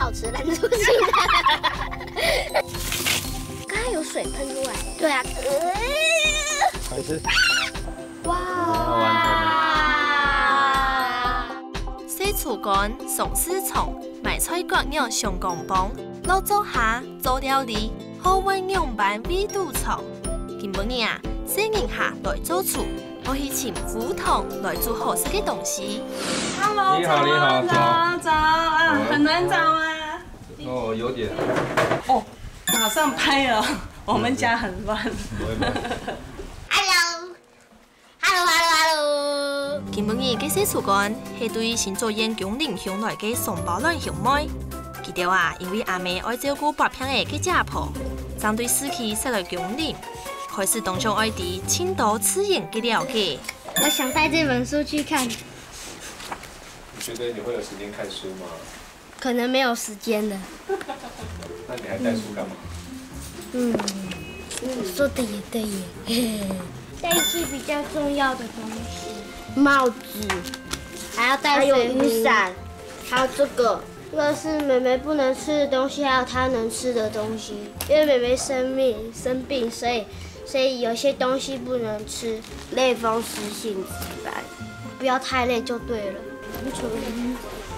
好吃，难出戏的。刚才有水喷出来。对啊。开始。哇！洗厝干、松狮虫、买菜角鸟上公帮，老做下做料理，好运用办味都藏。今晡日啊，小人下来做厝，可以请胡同来做好吃的东西。Hello， 你好，你好，早啊，很难找啊。哦，有点。哦，马上拍了，我们家很乱。Hello。今晡日嘅洗厝干係對新竹縣蔣陵鄉來嘅雙胞卵兄妹。佢哋啊，因為阿妹愛照顧八平嘅嘅家婆，針對死期設來蔣陵，開始當中愛啲青島自然嘅了解。我想帶這本書去看。你覺得你會有時間看書嗎？可能沒有時間的。那你還帶書幹嘛？說的也對耶。帶一些比較重要的東西，帽子，還要帶水壺，雨傘，還有這個。這個是妹妹不能吃的東西，還有她能吃的東西。因為妹妹生病，所以有些東西不能吃。類風濕性疾病，不要太累就對了。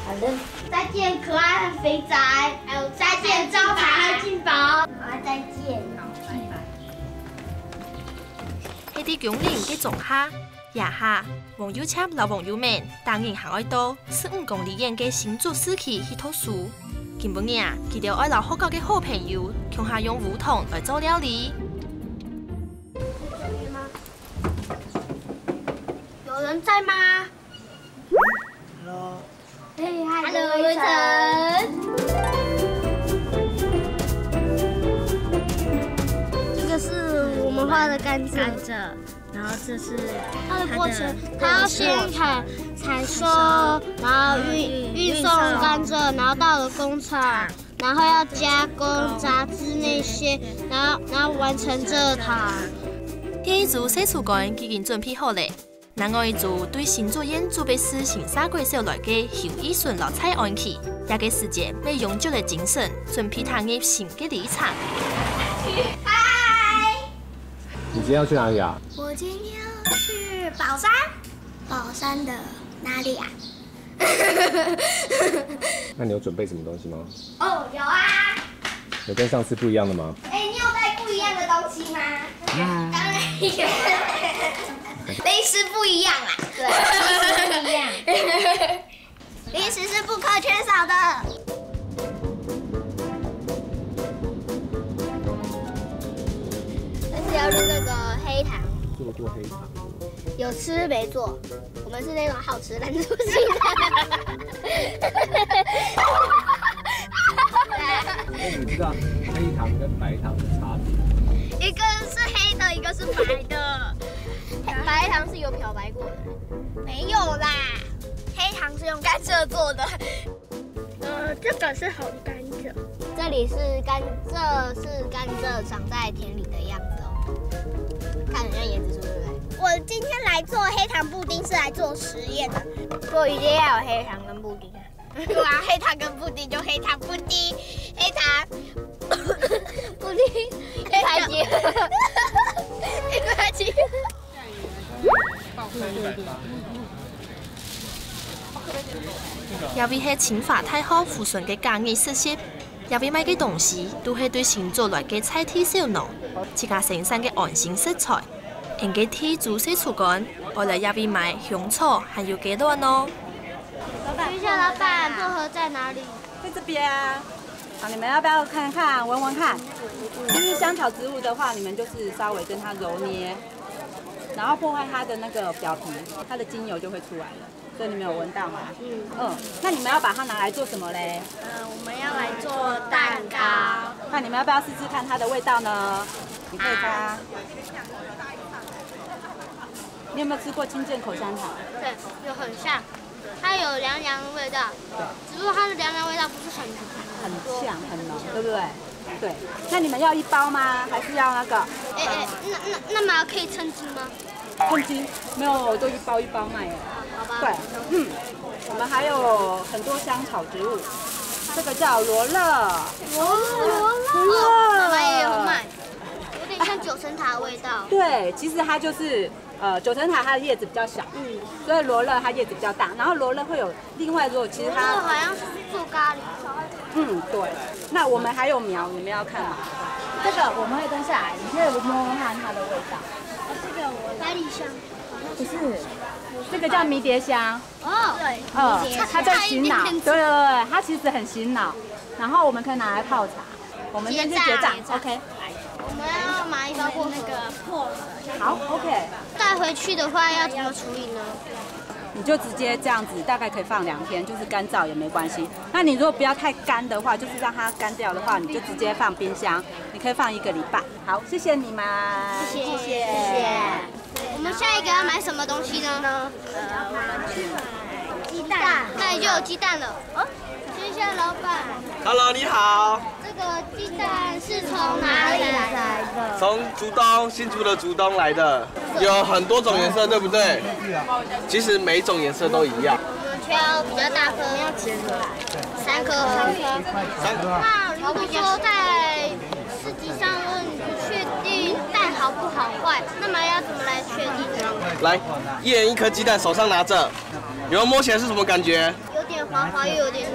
好的。再見，可愛的肥仔，還有再見，招牌和進寶。好，再見。係啲蔣陵嘅種下，夜下黃友參老朋友們當然行愛到15公里遠嘅新竹市區去讀書。今晡日啊，佢哋愛留學校嘅好朋友，共下用胡同來做料理。有人在嗎 Hello。嘿，嗨，魏晨。这个是我们画的甘蔗，然后这是它的过程，它要先采收，然后运送甘蔗，然后到了工厂，然后要加工、榨汁那些，然后完成蔗糖。第一組洗厝乾已經準備好咧。另外一組對新竹縣準備實行3個月來嘅邱義順老蔡案期，也嘅時間為永久嘅精神，準備踏入新嘅里程。嗨，你今天要去哪裡啊？我今天要去寶山。寶山的哪裡啊？那你有準備什麼東西嗎？哦，有啊。有跟上次不一樣的嗎？你有帶不一樣的東西嗎？當然有。零食不一樣啦，對，零食不一樣，零食是不可缺少的。而且要入那個黑糖，做過黑糖。有吃沒做，我們是那種好吃難出戲的。我只知道黑糖跟白糖的差別。一個是黑的，一個是白的。白糖是有漂白過的，沒有啦。黑糖是用甘蔗做的。這個是紅甘蔗。這裡是甘蔗長在田裡的樣子哦。看人家椰子樹，對不對？我今天來做黑糖布丁是來做實驗的，所以一定要有黑糖跟布丁啊。對啊，黑糖跟布丁就黑糖布丁，黑糖布丁，黑糖雞，黑糖雞。因為係清華大學附屬嘅工藝實習，因為買嘅東西都係對新竹來嘅菜體小農自家生產嘅安心食材。人嘅鐵煮洗厝乾，我嚟因為買香草還有雞卵哦。等一下，老闆，薄荷在哪裡？在這邊啊。好，你們要不要看看、聞聞看？就是香草植物的話，你們就是稍微跟它揉捏，然後破壞它的那個表皮，它的精油就會出來了。所以你們有聞到嗎？那你們要把它拿來做什麼嘞？我們要來做蛋糕。那你們要不要試試看它的味道呢？你可以擦。你有沒有吃過清健口香糖？對，有很像，它有涼涼的味道。對，只不過它的涼涼味道不是很像很濃，對不對？對。那你們要一包嗎？還是要那個？那麼可以稱斤嗎？稱斤？沒有，我都一包一包賣耶。好吧。對，我們還有很多香草植物，这个叫罗勒。妈妈也有买，有点像九层塔的味道。对，其实它就是九层塔它的叶子比较小，所以罗勒它叶子比较大。然后罗勒会有另外，如果其实它好像是做咖喱。对。那我们还有苗，你们要看吗？这个我们会蹲下来，你可以摸摸看它的味道。这个百里香。不是，这个叫迷迭香。对。它在醒脑。对，它其实很醒脑。然后我们可以拿来泡茶。我们先去结账 ，OK。我们要买一包那个破了。好 ，OK。带回去的话要怎么处理呢？你就直接这样子，大概可以放2天，就是干燥也没关系。那你如果不要太干的话，就是让它干掉的话，你就直接放冰箱，你可以放1个礼拜。好，谢谢你们，谢谢。我们下一个要买什么东西呢？我们去买鸡蛋，那里就有鸡蛋了。谢谢老板。Hello， 你好。这个鸡蛋是从哪里来的？从竹东，新竹的竹东来的，有很多种颜色，对不对？其实每种颜色都一样。我们挑比较大颗，要几颗？3颗。那如果说在市集上问不确定蛋好不好坏，那么要怎么来确定呢？来，一人1颗鸡蛋，手上拿着，有没有摸起来是什么感觉？有点滑滑，又有点直。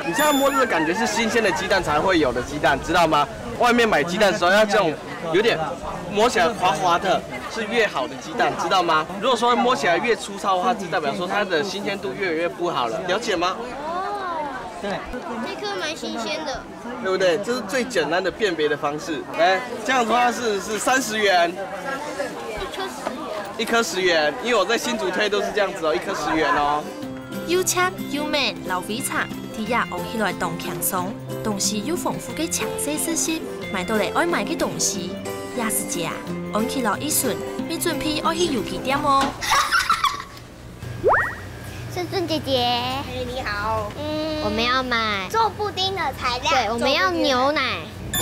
你这样摸着的感觉是新鲜的鸡蛋才会有的鸡蛋，知道吗？外面买鸡蛋的时候要这种有点摸起来滑滑的，是越好的鸡蛋，知道吗？如果说摸起来越粗糙的话，就代表说它的新鲜度越来越不好了，了解吗？对，这颗蛮新鲜的，对不对？这是最简单的辨别的方式。来，这样的话是30元，1颗10元，因为我在新竹推都是这样子哦，1颗10元哦。又赤又美老肥茶，啲也學起來當輕鬆，同時又豐富嘅詳細知識，買到嚟愛買嘅東西，也是這啊，按起來一順，你準備愛去油皮店哦。顺顺姐姐，你好，我们要买做布丁的材料，对，我们要牛奶。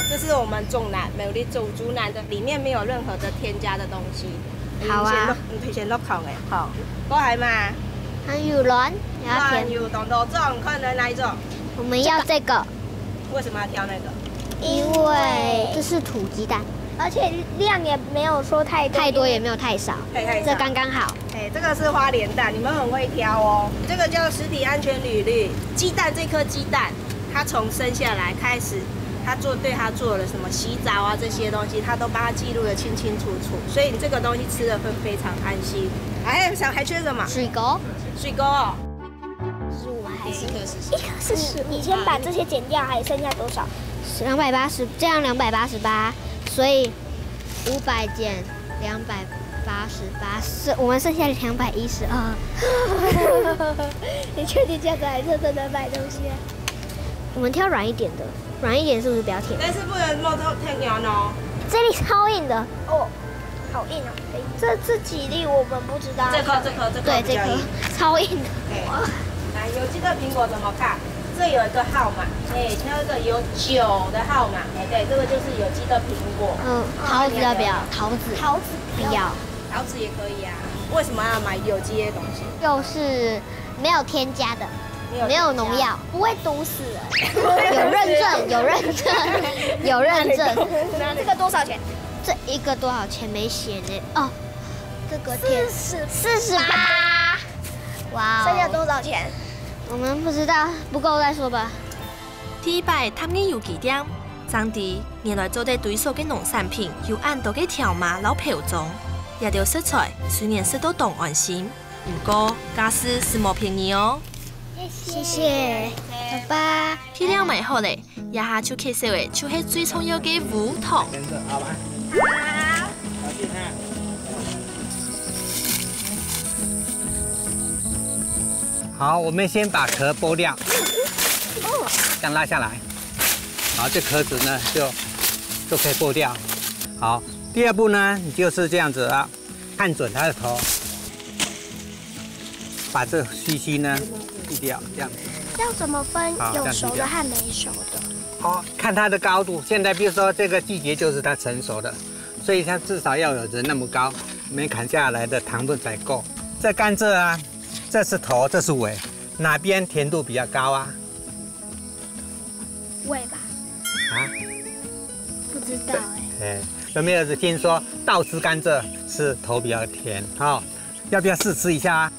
这是我们种奶，美丽煮猪奶的，里面没有任何的添加的东西。好啊，你先落糖诶，好，过来嘛。还有卵，也要甜。有懂多种，看能哪一种？我们要这个。为什么要挑那个？因为这是土鸡蛋，而且量也没有说太多，也没有太少，这刚刚好。哎，这个是花莲蛋，你们很会挑哦。这个叫实体安全履历。鸡蛋这颗鸡蛋，它从生下来开始，它对它做了什么洗澡啊这些东西，它都帮它记录得清清楚楚，所以你这个东西吃了会非常安心。还缺什么？水沟。水沟哦。是我们还是1颗40。你先把这些减掉，还剩下多少？280，这样288，所以500减288，我们剩下212。你确定这样子还是真的买东西？我们挑软一点的，软一点是不是比较甜？但是不能摸到太硬哦。这里超硬的哦，好硬啊！这几粒我们不知道。这颗对，这颗超硬的。来，有机的苹果怎么看？这有一个号码，挑一个有9的号码，对，这个就是有机的苹果。桃子要不要？桃子不要，桃子也可以啊。为什么要买有机的东西？就是没有添加的，没有农药，不会毒死人。有认证。这个多少钱？这一个多少钱没写呢？哦，这个48。哇哦！剩下多少錢？我們不知道，不夠再說吧。第一擺探嘅有幾點？當地原來做啲對手嘅農產品有按到嘅條碼老漂種，也條食材雖然食到當安心，不過價錢是冇便宜哦。謝謝，走吧。批料買好咧，一下就介紹嘅就係最重要嘅胡糖。好，我们先把壳剥掉，这样拉下来。好，这壳子呢就可以剥掉。好，第二步呢，你就是这样子啊，看准它的头，把这须须呢去掉，这样子。要怎么分有熟的和没熟的？好，看它的高度。现在比如说这个季节就是它成熟的，所以它至少要有人那么高，没砍下来的糖分才够。这甘蔗啊。这是头，这是尾，哪边甜度比较高啊？味吧？啊？不知道哎。有没有听说倒吃甘蔗是头比较甜？好，要不要试吃一下啊？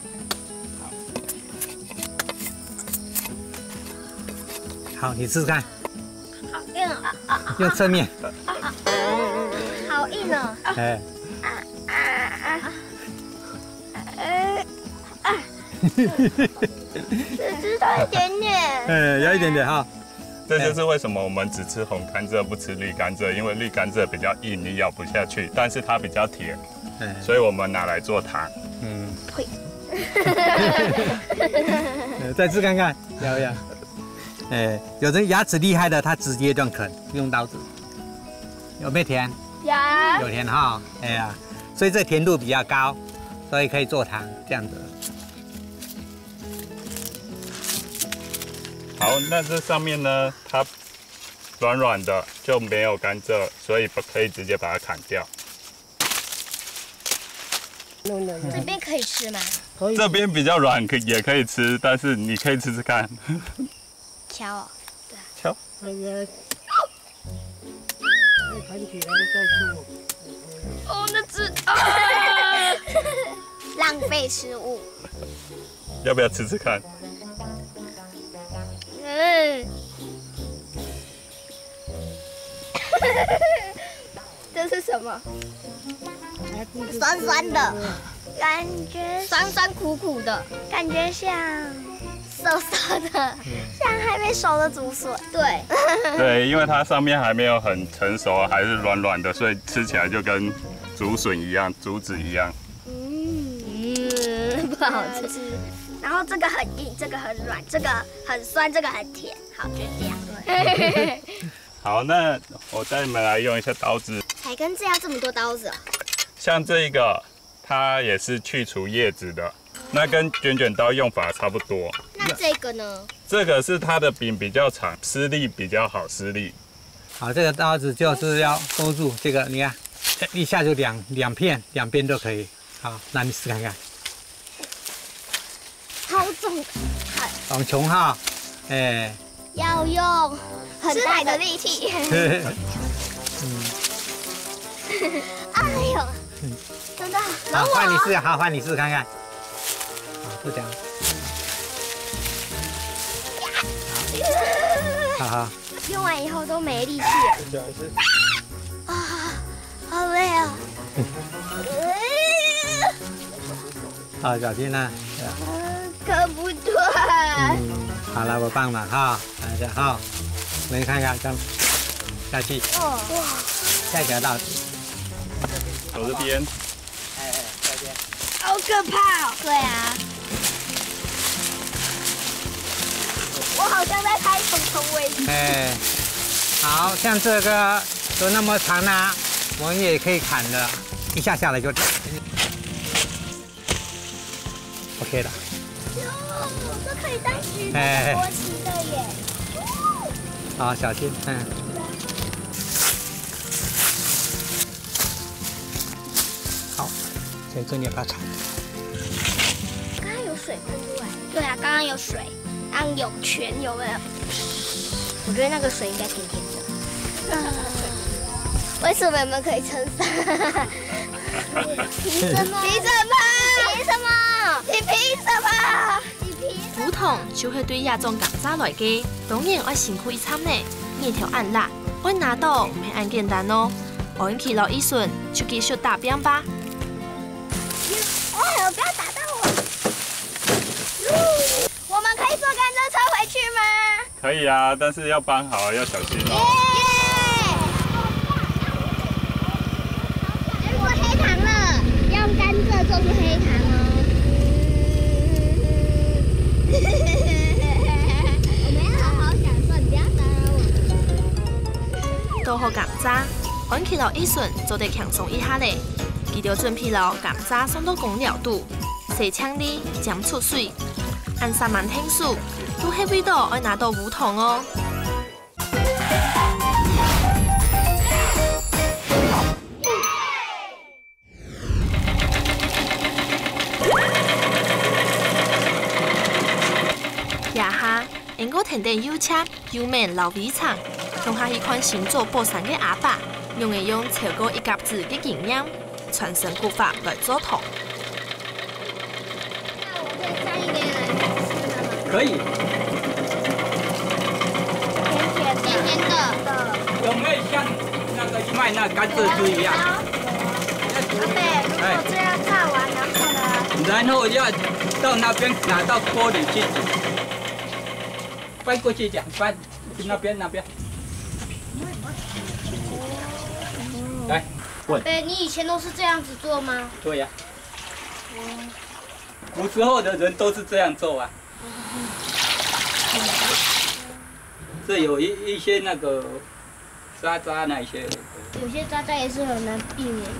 好，你试试看。好硬啊！用侧面。好硬哦。哎。只知道一点点。有一点点哈。这就是为什么我们只吃红甘蔗不吃绿甘蔗，因为绿甘蔗比较硬，你咬不下去，但是它比较甜，所以我们拿来做糖。呸！再吃看看，要不要？有人牙齿厉害的，他直接这样啃，不用刀子。有没有甜？有甜哈。哎呀，所以这甜度比较高，所以可以做糖这样子。好，那这上面呢，它软软的，就没有甘蔗，所以可以直接把它砍掉。这边可以吃吗？这边比较软，也可以吃，但是你可以吃吃看。敲哦，对。敲。哦，那只浪费食物。要不要吃吃看？这是什么？酸酸的，感觉酸酸苦苦的，感觉像涩涩的，像还没熟的竹笋。对，对，因为它上面还没有很成熟，还是软软的，所以吃起来就跟竹笋一样，竹子一样。不好吃。然后这个很硬，这个很软，这个很酸，这个很甜。好，就这样。好，那我带你们来用一下刀子。海根这要这么多刀子哦？像这一个，它也是去除叶子的，那跟卷卷刀用法差不多。那这个呢？这个是它的柄比较长，施力比较好施力。好，这个刀子就是要勾住这个，你看，一下就两片，两边都可以。好，那你试看看。好重，往穷哈，要用很大的力气。哎呦，真的。好，换你试，好，换你试看看。好，就这样。好。用完以后都没力气了。啊，好累啊。好，小心啊。可不对。好了，我帮忙哈，等一下哈，你看看，这样下去。哇，下一条刀子。走这边。这边。好可怕哦！对啊。我好像在拍虫虫尾。好像这个有那么长呢，我们也可以砍的，一下下来就 OK 的。这可以当橘子国旗的耶。好，小心，好，所以这里要把它铲。刚刚有水喷出来。对啊，刚刚有水，刚刚有泉，有没有？我觉得那个水应该甜甜的。为什么你们可以撑伞？凭什么？凭什么？凭什么？你凭什么？梧桐就会对亚种甘蔗来嘅，當然要辛苦一餐呢。面條按辣，要拿到唔係按簡單哦。按起落一順，就繼續打邊吧。哎，不要打到我！我们可以坐甘蔗车回去吗？可以啊，但是要搬好，要小心哦。做黑糖了，用甘蔗做出黑糖哦。我们要好好享受，你不要打扰我。倒好甘蔗，按起落一順就得輕鬆一下咧。記得準備落甘蔗送到公料度，洗青哩，沾出水，按3萬聽數，都係味道要拿到梧桐哦。夜下因我停定油车、油面老米厂，向下去看新做保产的阿爸，用的用超过1甲子的经验，传承古法来做汤。那我可以沾一点来吃吗？可以。甜甜的。有没有像那个卖那甘蔗汁一样？阿伯，如果这样炸完，然后要到那边拿到锅里去煮，翻过去讲，翻那边。来，滚。阿伯，你以前都是这样子做吗？对呀。古时候的人都是这样做啊。这有一些那个渣渣那些。有些渣渣也是很难避免的。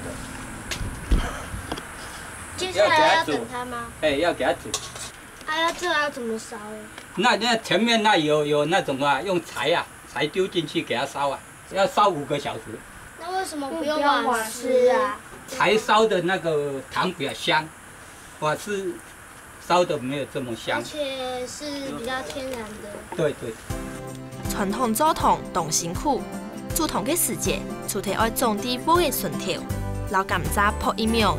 接下来要等它吗？哎，要给它煮。这要怎么烧？那前面那有那种啊，用柴丢进去给它烧啊，要烧5个小时。那为什么不用瓦斯啊？柴烧的那个糖比较香，瓦斯烧的没有这么香。而且是比较天然的。对。传统做汤动辛苦，煮汤的时节，除了要种地煲的顺条。老甘蔗泡一秒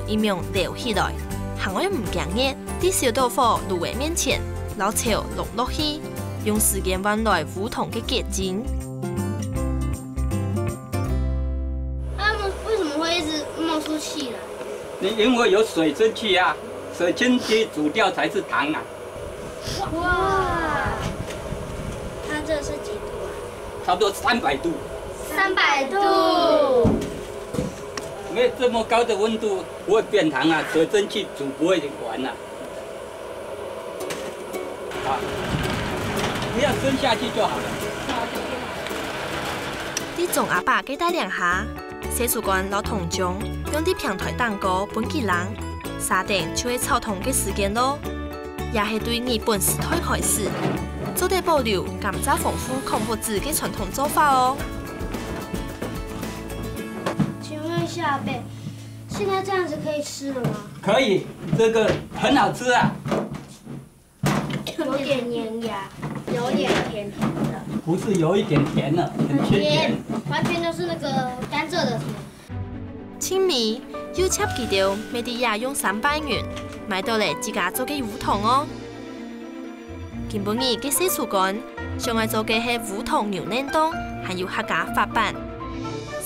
流起来，行为唔惊热，啲小豆腐卤喺面前，老潮落去，用时间换来梧桐嘅结晶。它们为什么会一直冒出气来？因为有水蒸气啊，水蒸气煮掉才是糖啊。哇！它这是几度啊？差不多300度。300度。没有这么高的温度不会变糖啊，水蒸气煮不会完啊。不要吞下去就好了。啲种阿爸几大量下，洗出罐老桶中，用啲平台蛋糕本起人，沙丁就会炒汤嘅时间咯。也系对日本时代开始，做得保留甘蔗丰富孔物质嘅传统做法哦。阿伯，现在这样子可以吃了吗？可以，这个很好吃啊。有点黏牙，有点甜甜的。不是有一点甜了，很甜，完全就是那个甘蔗的甜。青米要切几条，每啲也用300元，买到嚟自家做嘅梧桐哦。今晡日嘅洗出干，上爱做嘅系梧桐牛奶冻，还有客家法板。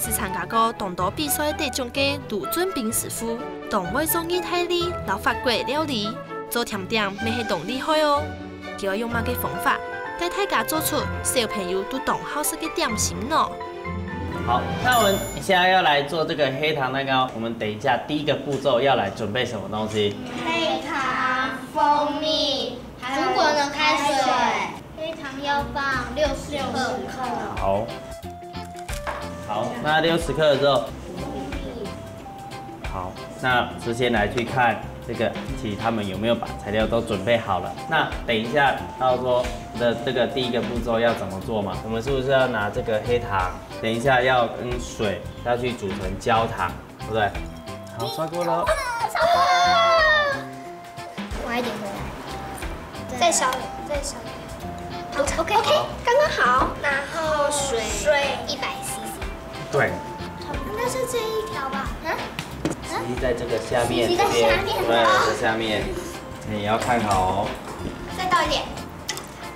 是参加过同岛比赛得奖嘅卢俊斌师傅，同外做意大利老法国料理，做甜点咪系同厉害哦。叫我用乜嘅方法，带大家做出小朋友都懂好食嘅点心呢？好，那我们现在要来做这个黑糖蛋糕，我们等一下第一个步骤要来准备什么东西？黑糖、蜂蜜，如果能开水，黑糖要放60克。好，那60克之后，好，那首先来去看这个，其实他们有没有把材料都准备好了？那等一下到说的这个第一个步骤要怎么做嘛？我们是不是要拿这个黑糖，等一下要跟水要去煮成焦糖，对不对？好，刷锅了。挖一点回来，再少。好 ，OK， 刚刚好。然后水100cc。对。应该是这一条吧？滴在这个下面，这边，对，在下面，你要看好哦。再倒一点。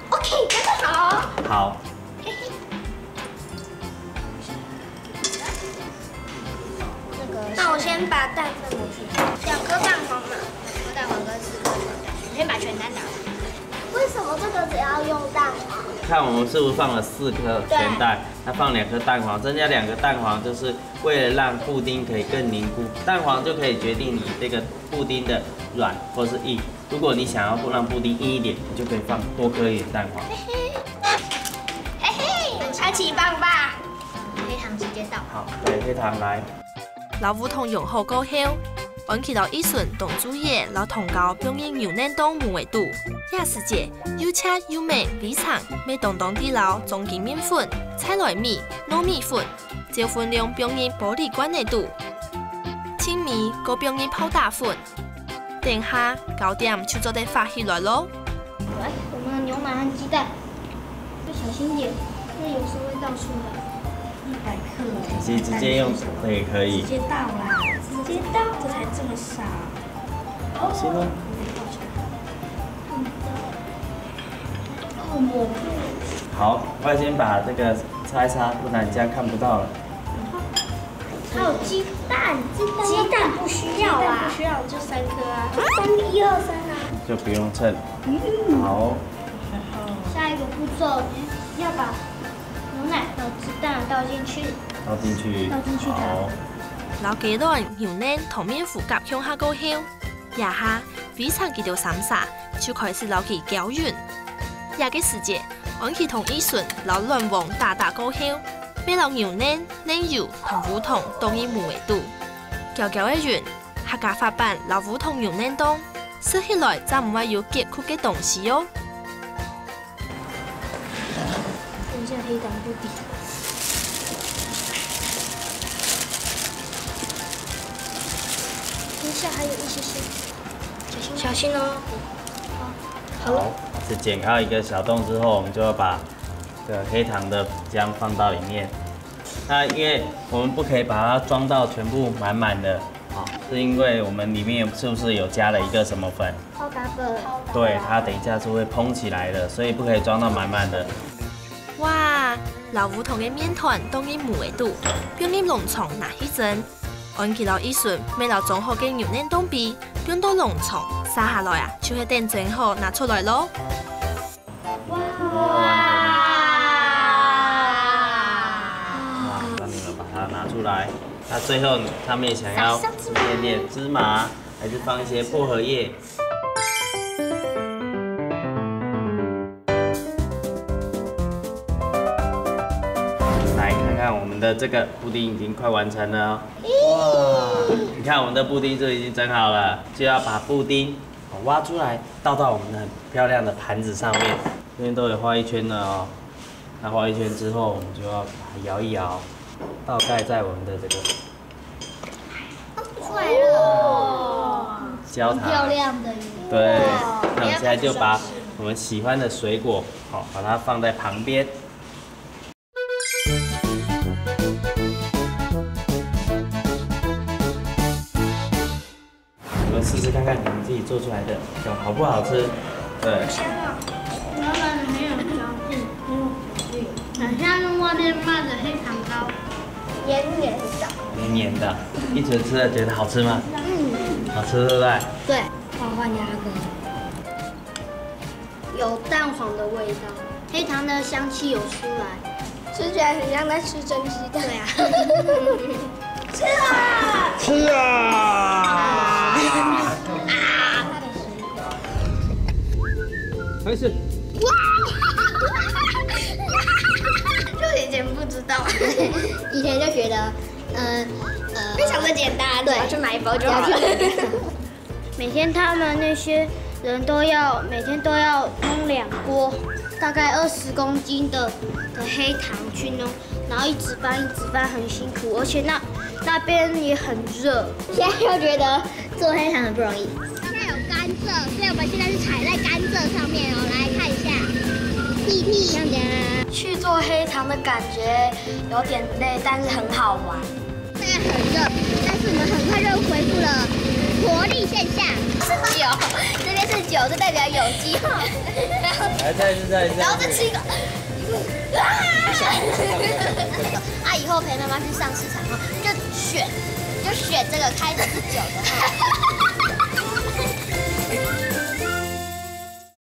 OK， 刚刚好。好。那我先把蛋分过去，2颗蛋黄嘛，2颗蛋黄跟4颗蛋，我先把全蛋打完。为什么这个只要用蛋黄？看我们是不是放了4颗全蛋，那放2颗蛋黄，增加2个蛋黄，就是为了让布丁可以更凝固。蛋黄就可以决定你这个布丁的软或是硬。如果你想要让布丁硬一点，你就可以放多颗一点蛋黄。嘿嘿，插起棒吧，黑糖直接倒。好，对，黑糖来。老梧桐用好过后，按起到一顺同煮嘢，老糖糕表面牛奶冻无味度。亚时节又切又美米肠，每当当地老中筋面粉、菜来米、糯米粉，照分量表面玻璃罐的度。青米搁表面泡打粉，等下糕点就做得发起来咯。我们的牛奶和鸡蛋要小心点，那有时候会倒出来。100克。其实直接用手的也可以。直接倒啦，直接倒，这才这么少。行吗？哦，抹布。好，我先把这个擦一擦，不然这样看不到了。还有鸡蛋，鸡蛋不需要啊，不需要就3颗啊，1、2、3啊，就不用称。好。下一个步骤要把牛奶和鸡蛋倒进去。倒进去。好。留幾段牛奶同面糊夾向下高香，然下非常幾條散沙，就開始留其攪勻。下個時節，按其同伊順留卵黃大高香。俾落牛奶、奶油同胡同當以無為度，攪一圓，客家法版留胡同牛奶凍，食起來就唔會有結苦嘅東西哦。等一下黑糖布丁，等一下還有一些小心哦。好，是剪開一個小洞之後，我們就要把这个黑糖的漿放到里面。那因为我们不可以把它装到全部满满的，是因为我们里面是不是有加了一个什么粉？泡打粉。对，它等一下是会蓬起来的，所以不可以装到滿滿的。哇，老胡同嘅面團當然無味度，用啲農場拿起陣，按其留依順，未留裝好嘅牛奶凍皮，用到農場撒下來啊，就係等整好拿出來咯。拿出来，那最后他们也想要一点点芝麻，还是放一些薄荷叶。来看看我们的这个布丁已经快完成了哦。哇，你看我们的布丁就已经整好了，就要把布丁挖出来，倒到我们的很漂亮的盘子上面。这边都有画一圈了哦。那画一圈之后，我们就要把它摇一摇。倒盖在我们的这个出来了，焦糖，漂亮的鱼。对，那我们现在就把我们喜欢的水果，把它放在旁边。我们试试看看你们自己做出来的好不好吃？对。老板很有嚼劲，很有嚼劲，很像用外面卖的黑糖糕。黏黏的，黏黏的，一直吃了觉得好吃吗？好吃对不对？对，换鸭哥，有蛋黄的味道，黑糖的香气有出来，吃起来很像在吃蒸鸡蛋。对啊，吃啊！吃啊！开始。哇！就以前不知道，以前就觉得，非常的简单，对，去买一包就好了。每天他们那些人每天都要弄2锅，大概20公斤的黑糖去弄，然后一直翻，很辛苦，而且那边也很热。现在又觉得做黑糖很不容易。现在有甘蔗，所以我们现在是踩在甘蔗上面哦，来看一下，屁屁这样子。去做黑糖的感觉有点累，但是很好玩。虽然很热，但是我们很快就恢复了活力现象。是酒，这边是酒，这代表有机哈。来再一次，然后再吃一个。以后陪妈妈去上市场后，就选这个开始是酒的哈。